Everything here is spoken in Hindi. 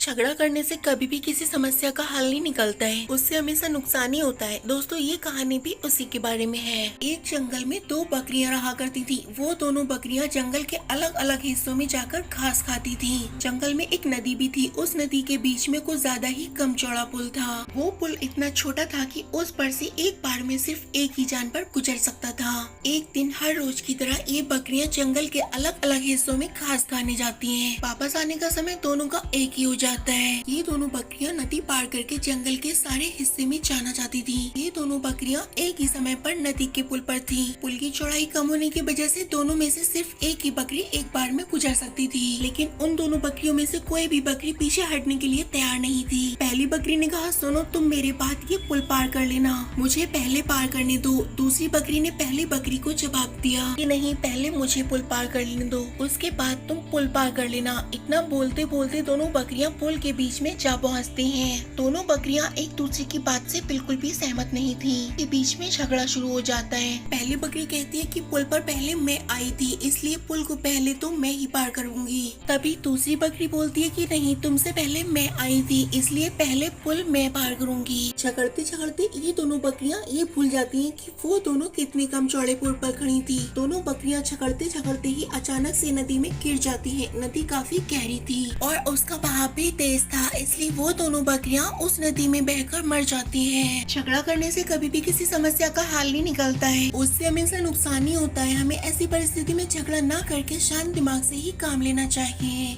झगड़ा करने से कभी भी किसी समस्या का हल नहीं निकलता है, उससे हमेशा नुकसान ही होता है। दोस्तों, ये कहानी भी उसी के बारे में है। एक जंगल में दो बकरियां रहा करती थी। वो दोनों बकरियां जंगल के अलग अलग हिस्सों में जाकर घास खाती थी। जंगल में एक नदी भी थी। उस नदी के बीच में कुछ ज्यादा ही कम चौड़ा पुल था। वो पुल इतना छोटा था कि उस पर से एक बार में सिर्फ एक ही जानवर गुजर सकता था। एक दिन हर रोज की तरह ये बकरियां जंगल के अलग अलग हिस्सों में घास खाने जाती हैं। वापस आने का समय दोनों का एक ही हो जाता है। ये दोनों बकरियां नदी पार करके जंगल के सारे हिस्से में जाना चाहती थी। ये दोनों बकरियां एक ही समय पर नदी के पुल पर थी। पुल की चौड़ाई कम होने की वजह से दोनों में से सिर्फ एक ही बकरी एक बार में गुजर सकती थी। लेकिन उन दोनों बकरियों में से कोई भी बकरी पीछे हटने के लिए तैयार नहीं थी। पहली बकरी ने कहा, सुनो, तुम मेरे बाद ये पुल पार कर लेना, मुझे पहले पार करने दो। दूसरी बकरी ने पहली बकरी को जवाब दिया कि नहीं, पहले मुझे पुल पार कर लेने दो, उसके बाद तुम पुल पार कर लेना। इतना बोलते बोलते दोनों बकरियां पुल के बीच में जा पहुंचती हैं। दोनों बकरियां एक दूसरे की बात से बिल्कुल भी सहमत नहीं थी। के बीच में झगड़ा शुरू हो जाता है। पहली बकरी कहती है कि पुल पर पहले मैं आई थी, इसलिए पुल को पहले तो मैं ही पार करूंगी। तभी दूसरी बकरी बोलती है कि नहीं, तुमसे पहले मैं आई थी, इसलिए पहले पुल मैं पार करूंगी। झगड़ते झगड़ते ये दोनों बकरियां ये भूल जाती हैं कि वो दोनों कितने कम चौड़े पुल पर खड़ी थी। दोनों बकरियां झगड़ते झगड़ते ही अचानक से नदी में गिर जाती हैं। नदी काफी गहरी थी और उसका बहाव भी तेज था, इसलिए वो दोनों बकरियां उस नदी में बहकर मर जाती हैं। झगड़ा करने से कभी भी किसी समस्या का हल नहीं निकलता है, उससे हमेशा नुकसान ही होता है। हमें ऐसी परिस्थिति में झगड़ा ना करके शांत दिमाग से ही काम लेना चाहिए।